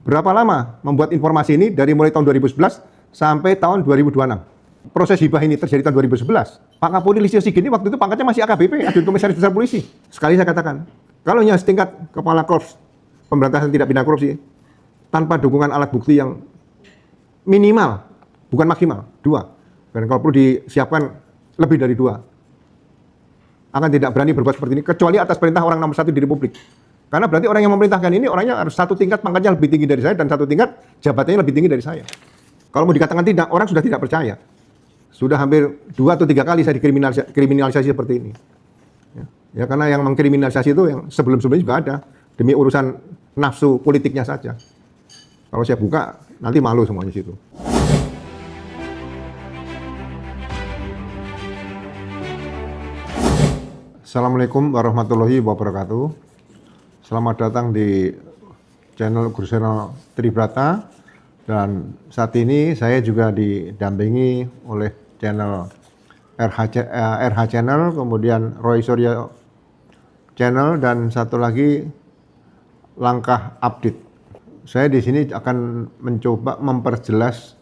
Berapa lama membuat informasi ini dari mulai tahun 2011 sampai tahun 2026. Proses hibah ini terjadi tahun 2011. Pak Kapolri Listio Sigit ini waktu itu pangkatnya masih AKBP, Adjunto Komisaris Besar Polisi. Sekali saya katakan, kalau hanya setingkat Kepala Korps Pemberantasan Tindak Pidana Korupsi, tanpa dukungan alat bukti yang minimal, bukan maksimal, 2. Dan kalau perlu disiapkan lebih dari 2. Akan tidak berani berbuat seperti ini, kecuali atas perintah orang nomor 1 di Republik. Karena berarti orang yang memerintahkan ini orangnya harus 1 tingkat pangkatnya lebih tinggi dari saya dan 1 tingkat jabatannya lebih tinggi dari saya. Kalau mau dikatakan tidak, orang sudah tidak percaya. Sudah hampir 2 atau 3 kali saya dikriminalisasi seperti ini. Ya, karena yang mengkriminalisasi itu yang sebelum-sebelumnya juga ada. Demi urusan nafsu politiknya saja. Kalau saya buka, nanti malu semuanya situ. Assalamualaikum warahmatullahi wabarakatuh. Selamat datang di channel Guru Channel Tribrata. Dan saat ini saya juga didampingi oleh channel RH Channel, kemudian Roy Suryo Channel, dan satu lagi Langkah Update. Saya di sini akan mencoba memperjelas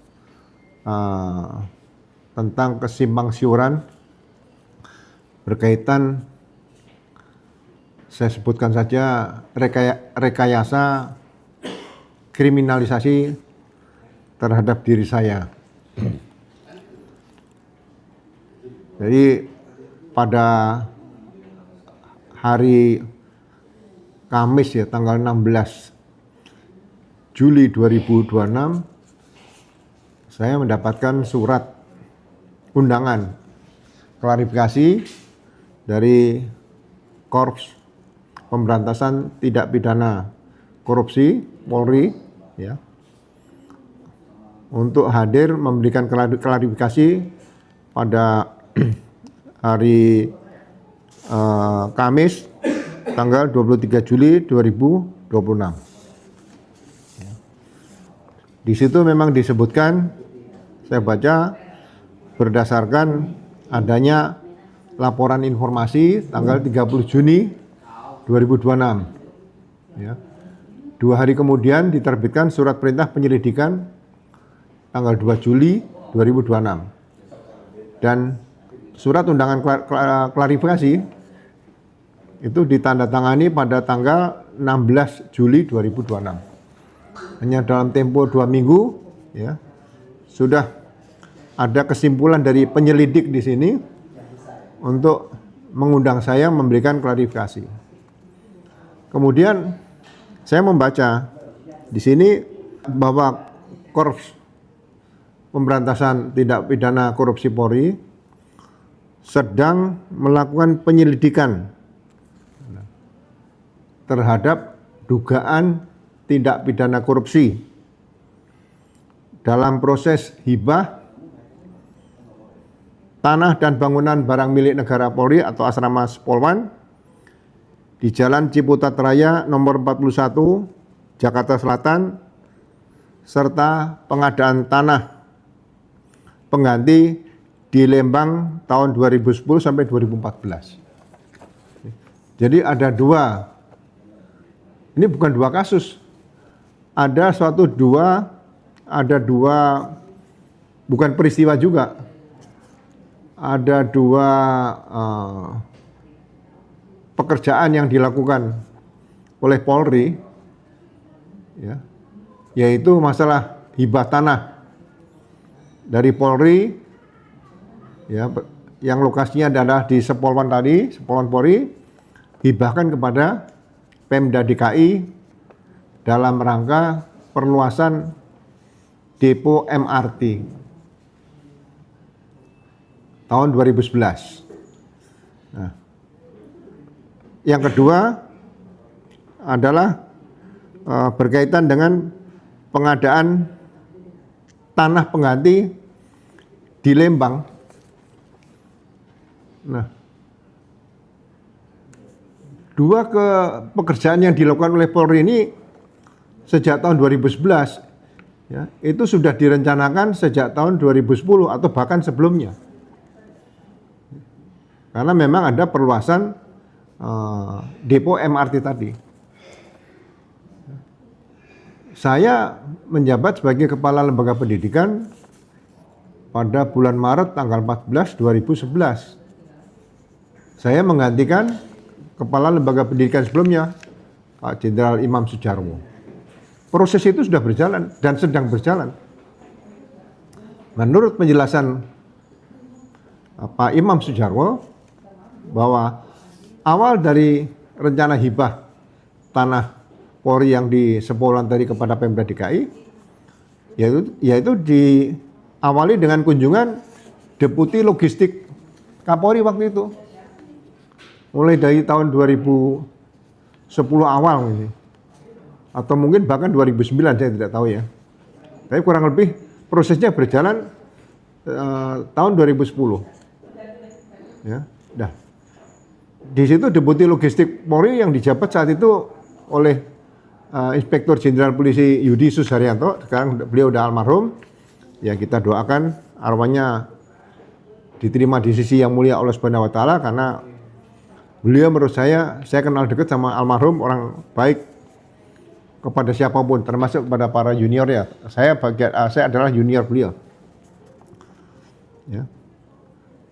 tentang kesimpang siuran berkaitan, saya sebutkan saja, rekayasa kriminalisasi terhadap diri saya. Jadi pada hari Kamis ya, tanggal 16 Juli 2026, saya mendapatkan surat undangan klarifikasi dari Korps Pemberantasan Tindak Pidana Korupsi Polri, ya, untuk hadir memberikan klarifikasi pada hari Kamis tanggal 23 Juli 2026. Di situ memang disebutkan, saya baca, berdasarkan adanya laporan informasi tanggal 30 Juni 2026. Ya. 2 hari kemudian diterbitkan surat perintah penyelidikan tanggal 2 Juli 2026. Dan surat undangan klarifikasi itu ditandatangani pada tanggal 16 Juli 2026. Hanya dalam tempo 2 minggu, ya, sudah ada kesimpulan dari penyelidik di sini untuk mengundang saya memberikan klarifikasi. Kemudian saya membaca di sini bahwa Korps Pemberantasan Tindak Pidana Korupsi Polri sedang melakukan penyelidikan terhadap dugaan tindak pidana korupsi dalam proses hibah tanah dan bangunan barang milik negara Polri atau Asrama Spolwan di Jalan Ciputat Raya nomor 41 Jakarta Selatan, serta pengadaan tanah pengganti di Lembang tahun 2010 sampai 2014. Jadi ada 2, ini bukan 2 kasus, ada dua, bukan peristiwa juga, ada 2 pekerjaan yang dilakukan oleh Polri, ya, yaitu masalah hibah tanah dari Polri, ya, yang lokasinya adalah di Spolwan tadi, Spolwan Polri, hibahkan kepada Pemda DKI dalam rangka perluasan depo MRT tahun 2011. Nah, yang kedua adalah berkaitan dengan pengadaan tanah pengganti di Lembang. Nah, 2 pekerjaan yang dilakukan oleh Polri ini sejak tahun 2011, ya, itu sudah direncanakan sejak tahun 2010 atau bahkan sebelumnya. Karena memang ada perluasan depo MRT tadi. Saya menjabat sebagai Kepala Lembaga Pendidikan pada bulan Maret tanggal 14 2011. Saya menggantikan Kepala Lembaga Pendidikan sebelumnya, Pak Jenderal Imam Sudjarwo. Proses itu sudah berjalan dan sedang berjalan. Menurut penjelasan Pak Imam Sudjarwo, bahwa awal dari rencana hibah tanah Polri yang di Sepolan tadi kepada Pemda DKI, yaitu diawali dengan kunjungan Deputi Logistik Kapolri waktu itu. Mulai dari tahun 2010 awal ini. Atau mungkin bahkan 2009, saya tidak tahu ya. Tapi kurang lebih prosesnya berjalan tahun 2010. Ya, dah. Di situ Deputi Logistik Polri yang dijabat saat itu oleh Inspektur Jenderal Polisi Yudi Susharyanto, sekarang beliau udah almarhum. Ya, kita doakan arwahnya diterima di sisi yang mulia Allah Subhanahu wa taala, karena beliau menurut saya kenal dekat sama almarhum, orang baik kepada siapapun, termasuk kepada para junior ya. Saya adalah junior beliau. Ya.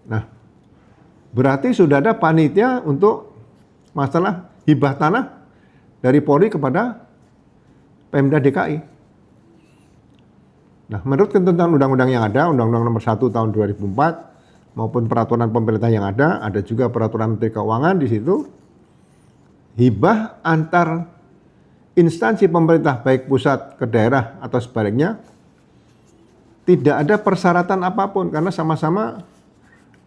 Nah, berarti sudah ada panitia untuk masalah hibah tanah dari Polri kepada Pemda DKI. Nah, menurut ketentuan undang-undang yang ada, Undang-Undang Nomor 1 Tahun 2004 maupun peraturan pemerintah yang ada juga peraturan Menteri Keuangan di situ. Hibah antar instansi pemerintah baik pusat ke daerah atau sebaliknya tidak ada persyaratan apapun, karena sama-sama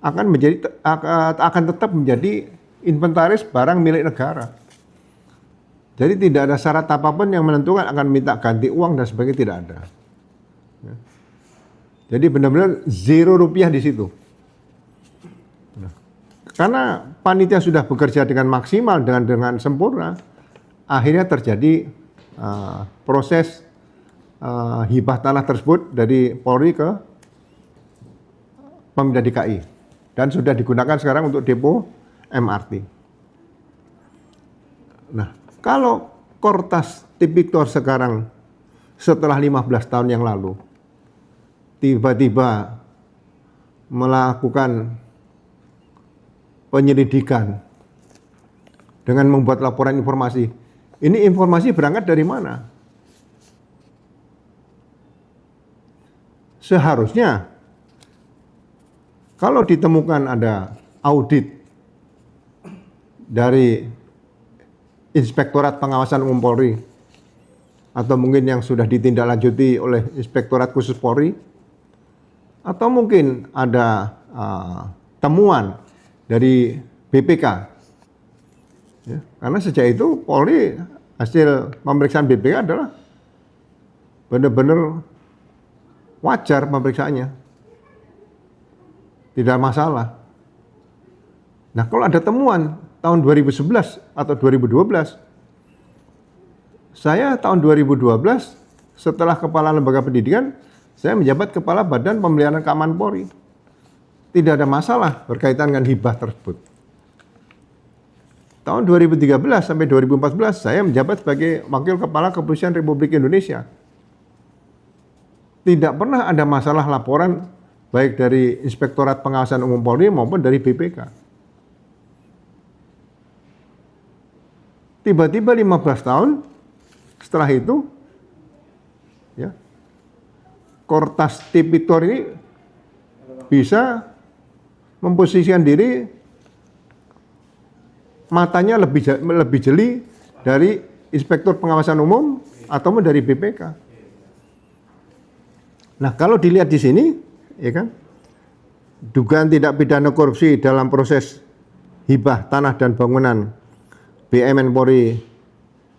akan tetap menjadi inventaris barang milik negara. Jadi tidak ada syarat apapun yang menentukan akan minta ganti uang dan sebagainya, tidak ada. Ya. Jadi benar-benar zero rupiah di situ. Nah, karena panitia sudah bekerja dengan maksimal, dengan sempurna, akhirnya terjadi proses hibah tanah tersebut dari Polri ke Pemda DKI dan sudah digunakan sekarang untuk depo MRT. Nah, kalau Kortas Tipikor sekarang setelah 15 tahun yang lalu tiba-tiba melakukan penyelidikan dengan membuat laporan informasi, ini informasi berangkat dari mana? Seharusnya kalau ditemukan ada audit dari Inspektorat Pengawasan Umum Polri atau mungkin yang sudah ditindaklanjuti oleh Inspektorat Khusus Polri, atau mungkin ada temuan dari BPK. Ya, karena sejak itu Polri, hasil pemeriksaan BPK adalah benar-benar wajar pemeriksaannya, tidak masalah. Nah, kalau ada temuan tahun 2011 atau 2012, saya tahun 2012 setelah Kepala Lembaga Pendidikan, saya menjabat Kepala Badan Pemeliharaan Keamanan Polri. Tidak ada masalah berkaitan dengan hibah tersebut. Tahun 2013 sampai 2014 saya menjabat sebagai Wakil Kepala Kepolisian Republik Indonesia. Tidak pernah ada masalah laporan baik dari Inspektorat Pengawasan Umum Polri maupun dari BPK. Tiba-tiba 15 tahun setelah itu, ya, Kortas Tipikor ini bisa memposisikan diri, matanya lebih jeli dari Inspektur Pengawasan Umum ataupun dari BPK. Nah, kalau dilihat di sini, ya kan, dugaan tindak pidana korupsi dalam proses hibah tanah dan bangunan BUMN Polri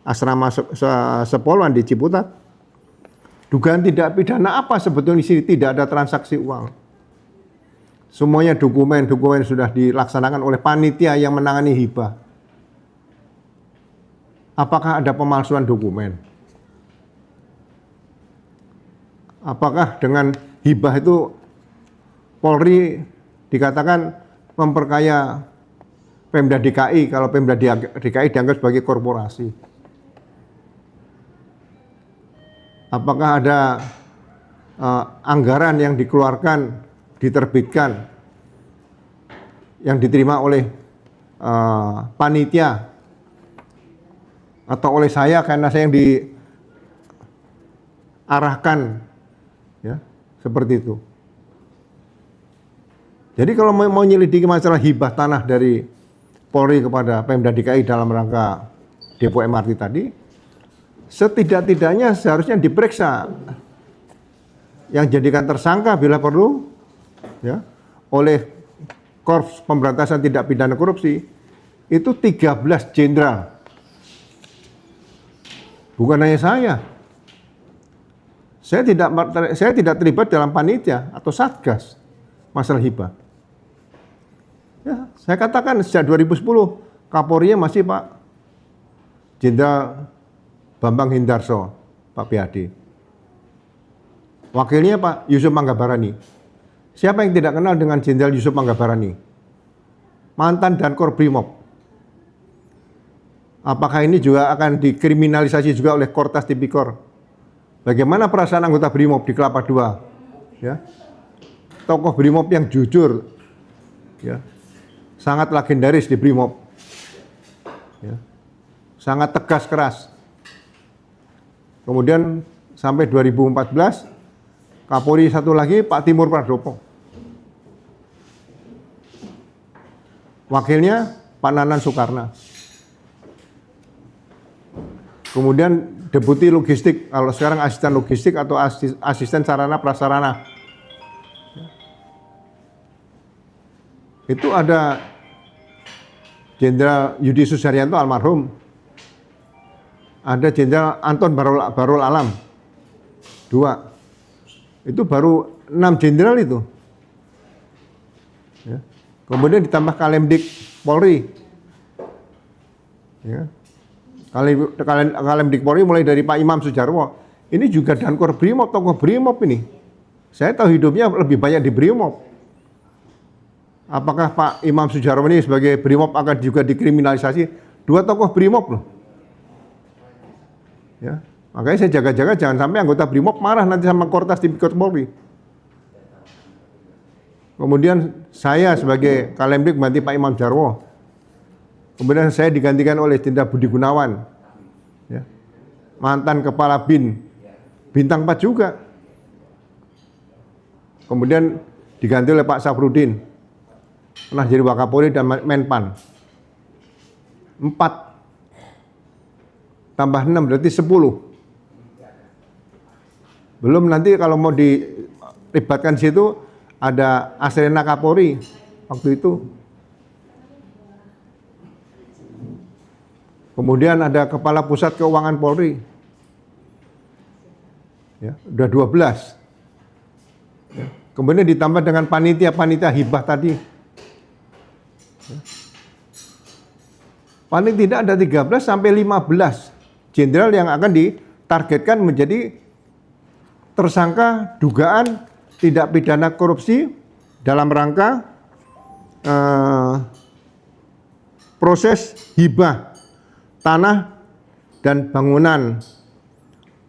Asrama Sepolan di Ciputat. Dugaan tindak pidana apa sebetulnya di sini? Tidak ada transaksi uang. Semuanya dokumen sudah dilaksanakan oleh panitia yang menangani hibah. Apakah ada pemalsuan dokumen? Apakah dengan hibah itu Polri dikatakan memperkaya Pemda DKI kalau Pemda DKI dianggap sebagai korporasi? apakah ada anggaran yang dikeluarkan, diterbitkan, yang diterima oleh panitia atau oleh saya karena saya yang diarahkan, ya, seperti itu. Jadi kalau mau nyelidiki masalah hibah tanah dari Polri kepada Pemda DKI dalam rangka depo MRT tadi, setidak-tidaknya seharusnya diperiksa yang jadikan tersangka bila perlu, ya, oleh Korps Pemberantasan Tindak Pidana Korupsi itu 13 jenderal. Bukan hanya saya. Saya tidak terlibat dalam panitia atau satgas masalah hibah. Ya, saya katakan sejak 2010 Kapolri-nya masih Pak Jenderal Bambang Hindarso, Pak PhD. Wakilnya Pak Yusuf Manggabarani. Siapa yang tidak kenal dengan Jenderal Yusuf Manggabarani? Mantan Dankor Brimob. Apakah ini juga akan dikriminalisasi juga oleh Kortas Tipikor? Bagaimana perasaan anggota Brimob di Kelapa II? Ya. Tokoh Brimob yang jujur, ya, sangat legendaris di Brimob, ya, sangat tegas keras. Kemudian sampai 2014 Kapolri satu lagi Pak Timur Pradopo, wakilnya Pak Nanan Soekarno. Kemudian Deputi Logistik, kalau sekarang asisten logistik atau asisten sarana prasarana. Itu ada Jenderal Yudi Susaryanto almarhum, ada Jenderal Anton Barul Alam, 2. Itu baru 6 jenderal itu. Ya. Kemudian ditambah Kalemdik Polri. Ya. Kalemdik Polri mulai dari Pak Imam Sujarwo. Ini juga Dankor Brimob, tokoh Brimob ini. Saya tahu hidupnya lebih banyak di Brimob. Apakah Pak Imam Sujarwo ini sebagai Brimob akan juga dikriminalisasi? 2 tokoh Brimob loh. Ya, makanya saya jaga-jaga jangan sampai anggota Brimob marah nanti sama Kortas Tipikor Polri. Kemudian saya sebagai Kalemdik ganti Pak Imam Jarwo. Kemudian saya digantikan oleh Jenderal Budi Gunawan, ya, mantan Kepala BIN, Bintang 4 juga. Kemudian diganti oleh Pak Safrudin, pernah jadi Wakapolri dan Menpan. 4 tambah 6 berarti 10. Belum nanti kalau mau dilibatkan situ ada Asrena Kapolri waktu itu. Kemudian ada Kepala Pusat Keuangan Polri. Ya, udah 12. Ya. Kemudian ditambah dengan panitia-panitia hibah tadi. Ya. Paling tidak ada 13 sampai 15 jenderal yang akan ditargetkan menjadi tersangka dugaan tindak pidana korupsi dalam rangka proses hibah tanah dan bangunan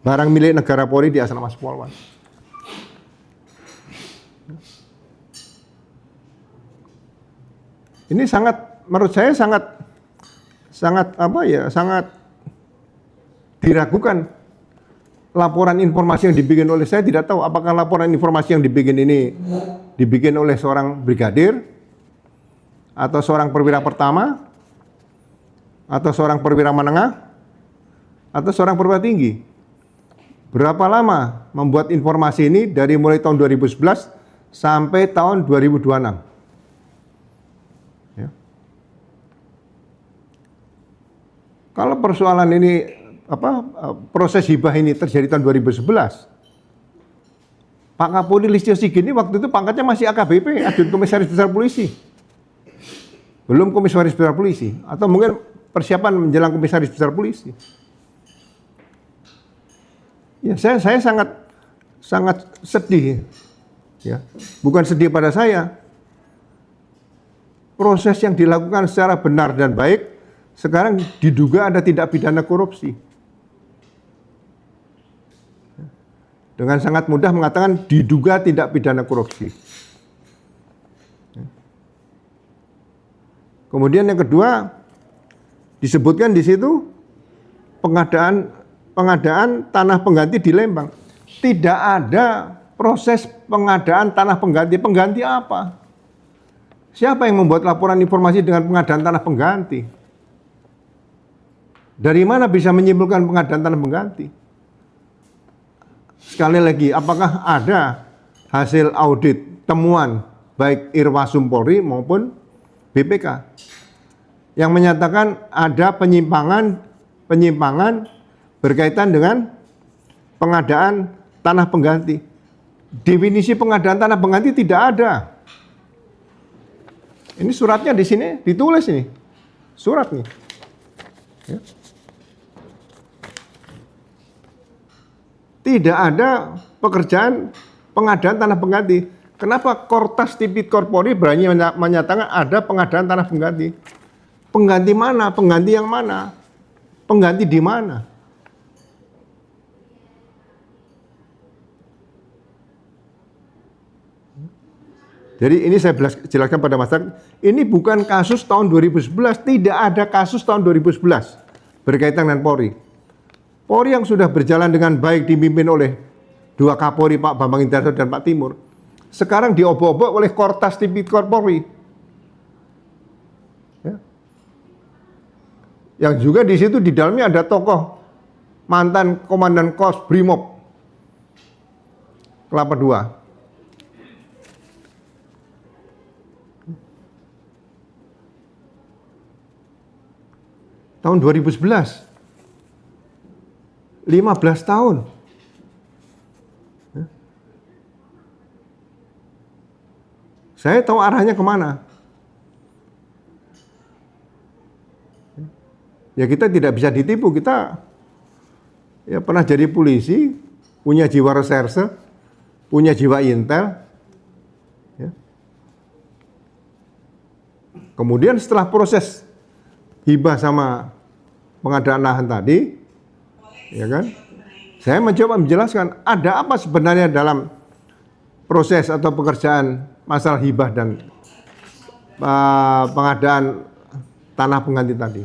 barang milik negara Polri di Asrama Polwan. Ini menurut saya sangat diragukan. Laporan informasi yang dibikin oleh saya tidak tahu apakah laporan informasi yang dibikin ini dibikin oleh seorang brigadir atau seorang perwira pertama atau seorang perwira menengah atau seorang perwira tinggi. Berapa lama membuat informasi ini dari mulai tahun 2011 sampai tahun 2026? Ya. Kalau persoalan ini proses hibah ini terjadi tahun 2011, Pak Kapolri Listio Sigit ini waktu itu pangkatnya masih AKBP, Adjun Komisaris Besar Polisi. Belum Komisaris Besar Polisi, atau mungkin persiapan menjelang Komisaris Besar Polisi. Ya, saya sangat sedih. Ya, bukan sedih pada saya. Proses yang dilakukan secara benar dan baik sekarang diduga ada tindak pidana korupsi. dengan sangat mudah mengatakan diduga tindak pidana korupsi. Kemudian yang kedua disebutkan di situ pengadaan tanah pengganti di Lembang. Tidak ada proses pengadaan tanah pengganti. Pengganti apa? Siapa yang membuat laporan informasi dengan pengadaan tanah pengganti? Dari mana bisa menyimpulkan pengadaan tanah pengganti? Sekali lagi, apakah ada hasil audit temuan baik Irwasum Polri maupun BPK yang menyatakan ada penyimpangan berkaitan dengan pengadaan tanah pengganti? Definisi pengadaan tanah pengganti tidak ada. Ini suratnya di sini ditulis ini, surat nih. Ya. Tidak ada pekerjaan pengadaan tanah pengganti. Kenapa Kortas Tipikor Polri berani menyatakan ada pengadaan tanah pengganti? Pengganti mana? Pengganti yang mana? Pengganti di mana? Jadi ini saya jelaskan pada masyarakat, ini bukan kasus tahun 2011, tidak ada kasus tahun 2011 berkaitan dengan Polri. Polri yang sudah berjalan dengan baik dipimpin oleh dua Kapolri, Pak Bambang Indarto dan Pak Timur, sekarang diobok-obok oleh Kortas Tipikor Polri. Ya. Yang juga di situ di dalamnya ada tokoh mantan Komandan Kos Brimob Kelapa II. Tahun 2011, 15 tahun. Saya tahu arahnya kemana. Ya kita tidak bisa ditipu, kita ya pernah jadi polisi, punya jiwa reserse, punya jiwa intel. Ya. Kemudian setelah proses hibah sama pengadaan lahan tadi, ya kan? Saya mencoba menjelaskan ada apa sebenarnya dalam proses atau pekerjaan masalah hibah dan pengadaan tanah pengganti tadi.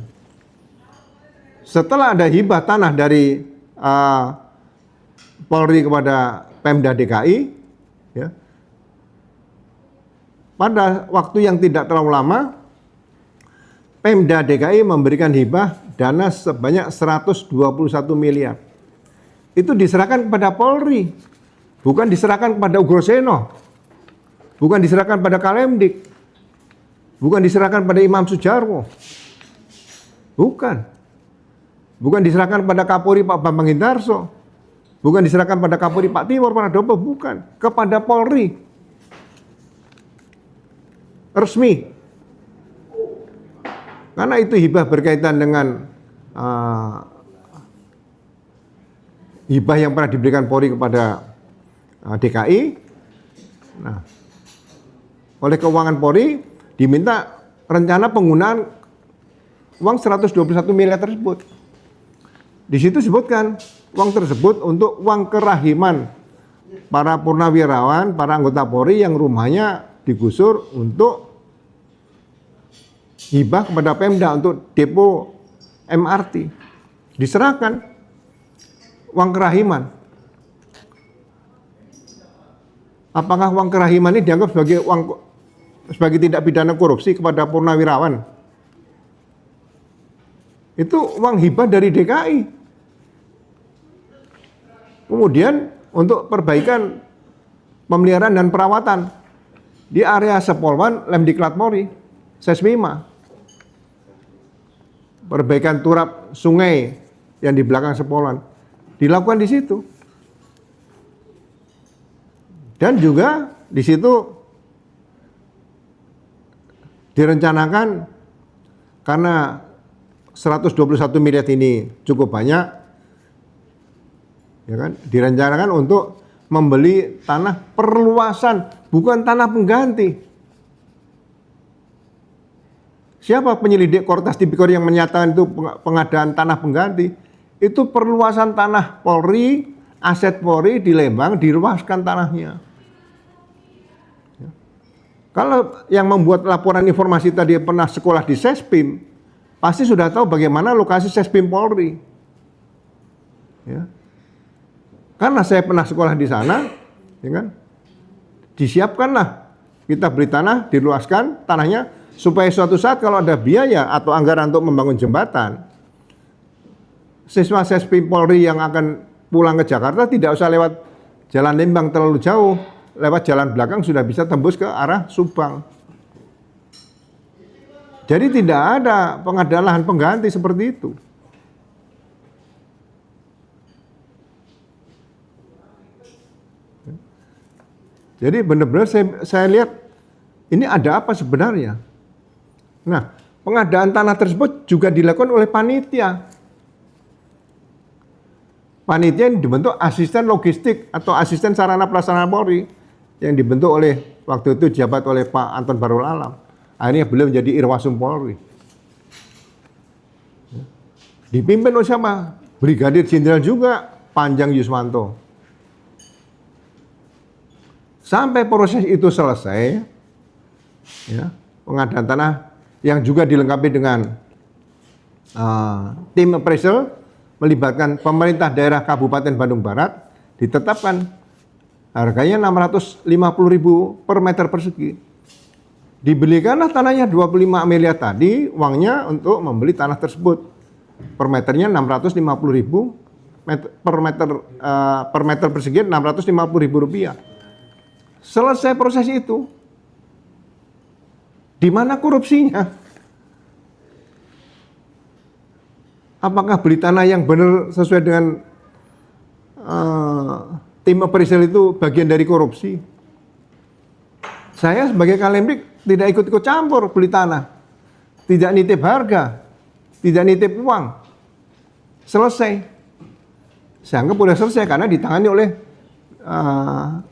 Setelah ada hibah tanah dari Polri kepada Pemda DKI, ya, pada waktu yang tidak terlalu lama, Pemda DKI memberikan hibah dana sebanyak 121 miliar. Itu diserahkan kepada Polri, bukan diserahkan kepada Ugroseno, bukan diserahkan pada Kalemdik, bukan diserahkan pada Imam Sujarwo, bukan diserahkan pada Kapolri Pak Bambang Indarso, bukan diserahkan pada Kapolri Pak Timur Pradopo, bukan, kepada Polri, resmi. Karena itu hibah berkaitan dengan hibah yang pernah diberikan Polri kepada DKI. Nah, oleh keuangan Polri diminta rencana penggunaan uang 121 miliar tersebut. Di situ disebutkan uang tersebut untuk uang kerahiman para purnawirawan, para anggota Polri yang rumahnya digusur untuk hibah kepada Pemda untuk depo MRT. Diserahkan uang kerahiman. Apakah uang kerahiman ini dianggap sebagai tindak pidana korupsi kepada purnawirawan? Itu uang hibah dari DKI. Kemudian untuk perbaikan pemeliharaan dan perawatan di area Sepolwan Lemdiklat Polri, Sesmima. Perbaikan turap sungai yang di belakang Sepolwan dilakukan di situ. Dan juga di situ direncanakan karena 121 miliar ini cukup banyak, ya kan? Direncanakan untuk membeli tanah perluasan, bukan tanah pengganti. Siapa penyelidik Kortas Tipikor yang menyatakan itu pengadaan tanah pengganti? Itu perluasan tanah Polri aset Polri di Lembang diluaskan tanahnya. Kalau yang membuat laporan informasi tadi pernah sekolah di Sespim, pasti sudah tahu bagaimana lokasi Sespim Polri. Ya. Karena saya pernah sekolah di sana, ya kan? Disiapkanlah kita beli tanah, diluaskan tanahnya supaya suatu saat kalau ada biaya atau anggaran untuk membangun jembatan, siswa Sespim Polri yang akan pulang ke Jakarta tidak usah lewat jalan Lembang terlalu jauh, lewat jalan belakang sudah bisa tembus ke arah Subang. Jadi tidak ada pengadaan lahan pengganti seperti itu. Jadi benar-benar saya lihat ini ada apa sebenarnya. Nah, pengadaan tanah tersebut juga dilakukan oleh panitia. Panitia yang dibentuk asisten logistik atau asisten sarana prasarana Polri yang dibentuk oleh waktu itu jabat oleh Pak Anton Barul Alam. Akhirnya beliau menjadi Irwasum Polri. Dipimpin oleh siapa? Brigadir Jenderal juga Panjang Yuswanto. Sampai proses itu selesai, ya, pengadaan tanah yang juga dilengkapi dengan tim appraisal melibatkan pemerintah daerah Kabupaten Bandung Barat, ditetapkan harganya 650.000 per meter persegi. Dibelikanlah tanahnya 25 miliar tadi, uangnya untuk membeli tanah tersebut. Per meternya 650.000 per meter persegi 650.000 rupiah. Selesai proses itu, di mana korupsinya? Apakah beli tanah yang benar sesuai dengan tim appraisal itu bagian dari korupsi? Saya sebagai Kalemdik tidak ikut-ikut campur beli tanah, tidak nitip harga, tidak nitip uang. Selesai. Saya anggap sudah selesai karena ditangani oleh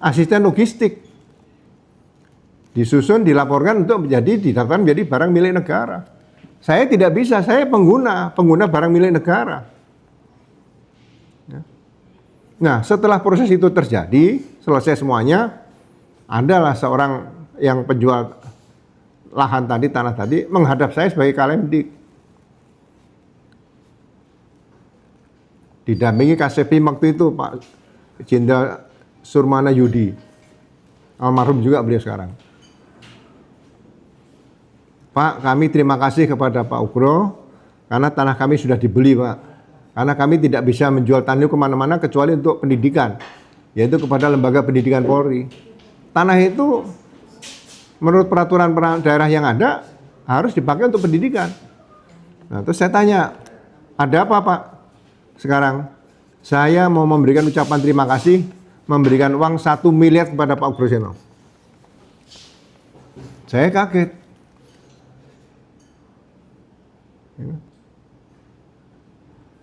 asisten logistik, disusun, dilaporkan untuk didaftarkan menjadi barang milik negara. Saya tidak bisa, saya pengguna barang milik negara. Nah, setelah proses itu terjadi, selesai semuanya, adalah seorang yang penjual lahan tadi, tanah tadi, menghadap saya sebagai Kalemdik. Didampingi Kasepim waktu itu, Pak Jenderal Surmana Yudi, almarhum juga beliau sekarang. Pak, kami terima kasih kepada Pak Ugro karena tanah kami sudah dibeli, Pak. Karena kami tidak bisa menjual tanah itu kemana-mana kecuali untuk pendidikan, yaitu kepada lembaga pendidikan Polri. Tanah itu menurut peraturan daerah yang ada harus dipakai untuk pendidikan. Nah, terus saya tanya, ada apa, Pak? Sekarang saya mau memberikan ucapan terima kasih, memberikan uang 1 miliar kepada Pak Ugro Seno. Saya kaget.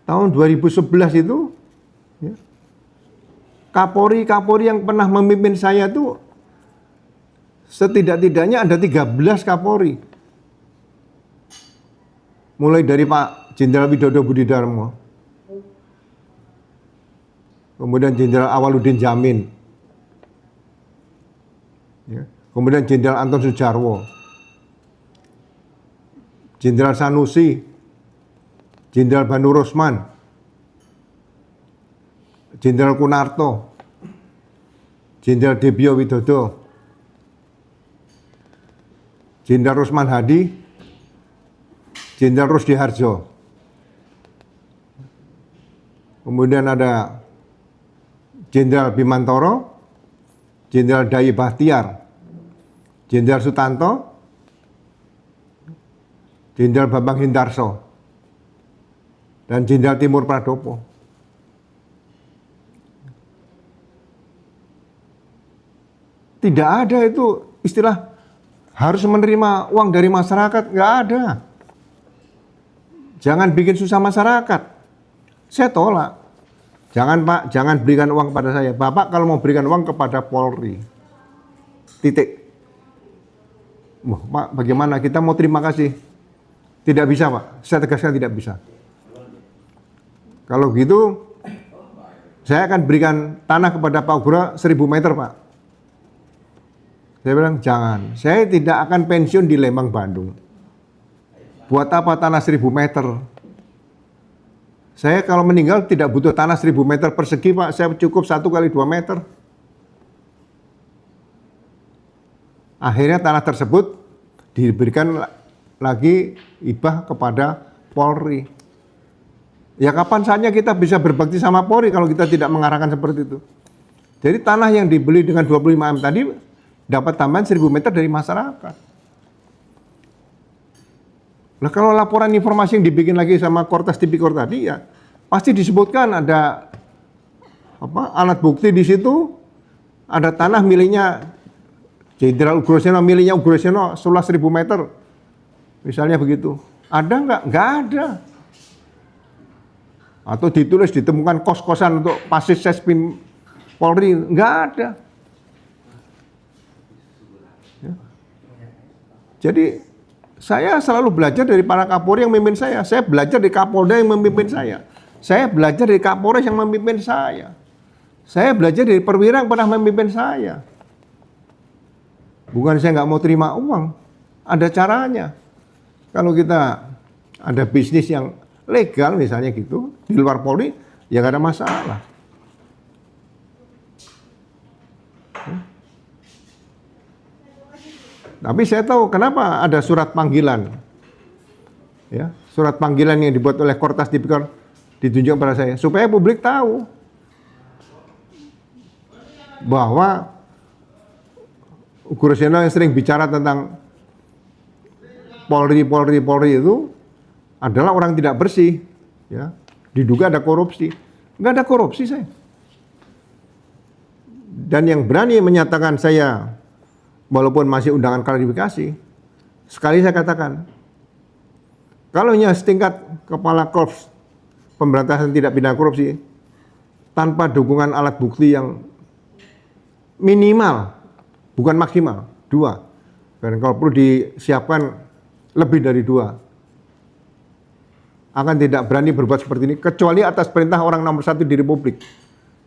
Tahun 2011 itu, ya, Kapolri yang pernah memimpin saya itu setidak-tidaknya ada 13 Kapolri. Mulai dari Pak Jenderal Widodo Budidarmo, kemudian Jenderal Awaludin Jamin, ya, kemudian Jenderal Anton Sujarwo, Jenderal Sanusi, Jenderal Banu Rosman, Jenderal Kunarto, Jenderal Debio Widodo, Jenderal Rosman Hadi, Jenderal Rusdi Harjo. Kemudian ada Jenderal Bimantoro, Jenderal Dayi Bahtiar, Jenderal Sutanto, Jenderal Bambang Hindarso, dan Jenderal Timur Pradopo. Tidak ada itu istilah harus menerima uang dari masyarakat, nggak ada. Jangan bikin susah masyarakat. Saya tolak. Jangan, Pak, jangan berikan uang kepada saya. Bapak kalau mau berikan uang kepada Polri. Titik. Pak, bagaimana? Kita mau terima kasih. Tidak bisa, Pak. Saya tegaskan tidak bisa. Kalau gitu, saya akan berikan tanah kepada Pak Ugro 1000 meter, Pak. Saya bilang, jangan. Saya tidak akan pensiun di Lembang, Bandung. Buat apa tanah 1000 meter? Saya kalau meninggal tidak butuh tanah 1000 meter persegi, Pak. Saya cukup 1 kali 2 meter. Akhirnya tanah tersebut diberikan lagi hibah kepada Polri. Ya kapan saatnya kita bisa berbakti sama Polri kalau kita tidak mengarahkan seperti itu. Jadi tanah yang dibeli dengan 25 M tadi dapat tambahan 1000 meter dari masyarakat. Nah kalau laporan informasi yang dibikin lagi sama Kortas Tipikor tadi ya pasti disebutkan ada alat bukti di situ, ada tanah miliknya Jenderal Ugroseno, miliknya Ugroseno seluas 1000 meter. Misalnya begitu. Ada nggak? Nggak ada. Atau ditulis ditemukan kos-kosan untuk Pasis Sespim Polri, nggak ada. Ya. Jadi saya selalu belajar dari para Kapolri yang memimpin saya. Saya belajar dari Kapolda yang memimpin saya. Saya belajar dari Kapolres yang memimpin saya. Saya belajar dari perwira yang pernah memimpin saya. Bukan saya nggak mau terima uang, ada caranya. Kalau kita ada bisnis yang legal misalnya gitu, di luar Polri, ya nggak ada masalah. Tapi saya tahu kenapa ada surat panggilan. Ya, surat panggilan yang dibuat oleh Kortas Tipikor ditunjukkan pada saya, supaya publik tahu bahwa Ugroseno yang sering bicara tentang Polri itu adalah orang tidak bersih, ya, diduga ada korupsi. Nggak ada korupsi saya. Dan yang berani menyatakan saya, walaupun masih undangan klarifikasi, sekali saya katakan, kalau hanya setingkat kepala korps pemberantasan tindak pidana korupsi, tanpa dukungan alat bukti yang minimal, bukan maksimal, 2. Dan kalau perlu disiapkan lebih dari 2. Akan tidak berani berbuat seperti ini kecuali atas perintah orang nomor 1 di Republik.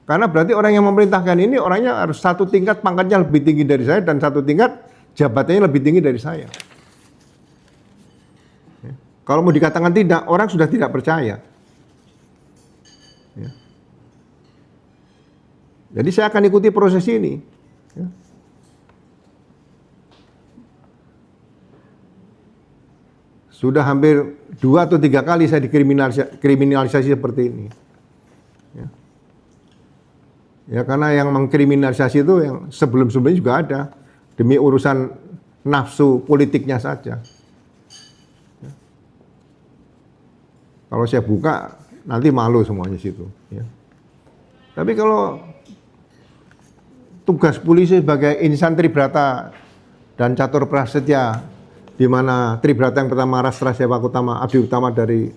Karena berarti orang yang memerintahkan ini orangnya harus 1 tingkat pangkatnya lebih tinggi dari saya dan 1 tingkat jabatannya lebih tinggi dari saya. Ya. Kalau mau dikatakan tidak, orang sudah tidak percaya. Ya. Jadi saya akan ikuti proses ini. Ya. Sudah hampir 2 atau 3 kali saya dikriminalisasi seperti ini. Ya. Ya karena yang mengkriminalisasi itu yang sebelum-sebelumnya juga ada demi urusan nafsu politiknya saja. Ya. Kalau saya buka nanti malu semuanya situ. Ya. Tapi kalau tugas polisi sebagai insan Tribrata dan Catur Prasetya, di mana Tribrata yang pertama Rastra Sewa Utama, abdi utama dari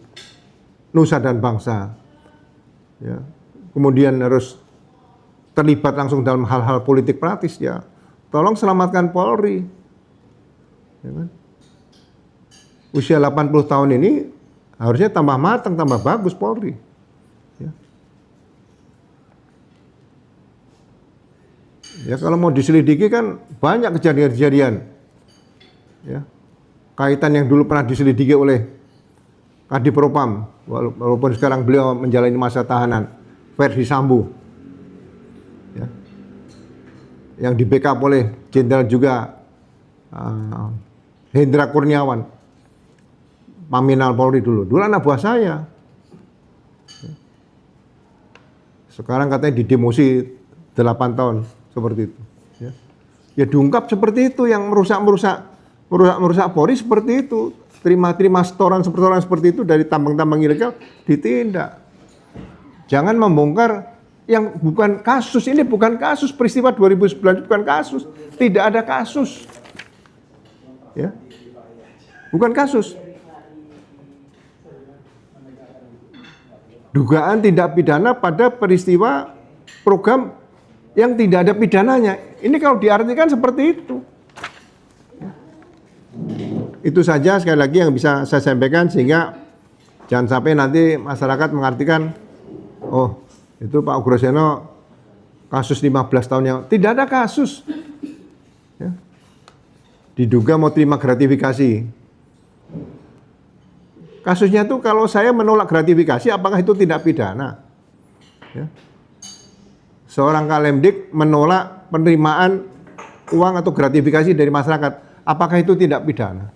nusa dan bangsa, ya. Kemudian harus terlibat langsung dalam hal-hal politik praktis, ya tolong selamatkan Polri, ya kan? Usia 80 tahun ini harusnya tambah matang, tambah bagus Polri, ya. Ya kalau mau diselidiki kan banyak kejadian-kejadian, ya. Kaitan yang dulu pernah diselidiki oleh Kadipropam, walaupun sekarang beliau menjalani masa tahanan, Verdi Sambo, ya, yang di backup oleh Jenderal juga Hendra Kurniawan, Paminal Polri dulu anak buah saya. Sekarang katanya didemosi 8 tahun seperti itu. Ya diungkap seperti itu, yang merusak Polri seperti itu, terima setoran seperti itu dari tambang-tambang ilegal ditindak. Jangan membongkar yang bukan kasus. Ini bukan kasus, peristiwa 2009 bukan kasus, tidak ada kasus, ya, bukan kasus. Dugaan tindak pidana pada peristiwa program yang tidak ada pidananya. Ini kalau diartikan seperti itu. Itu saja sekali lagi yang bisa saya sampaikan, sehingga jangan sampai nanti masyarakat mengartikan, oh Itu Pak Ugroseno kasus 15 tahun yang tidak ada kasus. Ya. Diduga mau terima gratifikasi. Kasusnya tuh kalau saya menolak gratifikasi, apakah itu tidak pidana? Ya. Seorang Kalemdik menolak penerimaan uang atau gratifikasi dari masyarakat, apakah itu tidak pidana?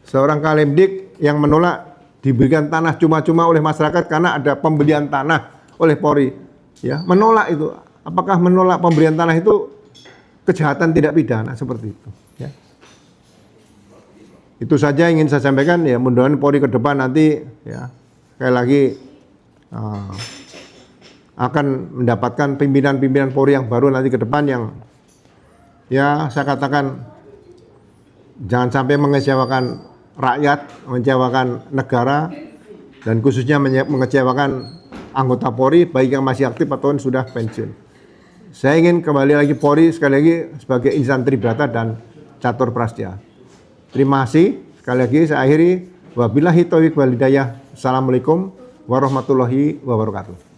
Seorang Kalemdik yang menolak diberikan tanah cuma-cuma oleh masyarakat karena ada pembelian tanah oleh Polri, ya, menolak itu. Apakah menolak pemberian tanah itu kejahatan tidak pidana seperti itu? Ya. Itu saja ingin saya sampaikan, ya, mudah-mudahan Polri ke depan nanti, ya, sekali lagi akan mendapatkan pimpinan-pimpinan Polri yang baru nanti ke depan yang, ya, saya katakan jangan sampai mengecewakan rakyat, mengecewakan negara, dan khususnya mengecewakan anggota Polri, baik yang masih aktif atau yang sudah pensiun. Saya ingin kembali lagi Polri sekali lagi sebagai insan tribrata dan catur prasetya. Terima kasih. Sekali lagi saya akhiri. Wabillahi taufiq wal hidayah. Assalamualaikum warahmatullahi wabarakatuh.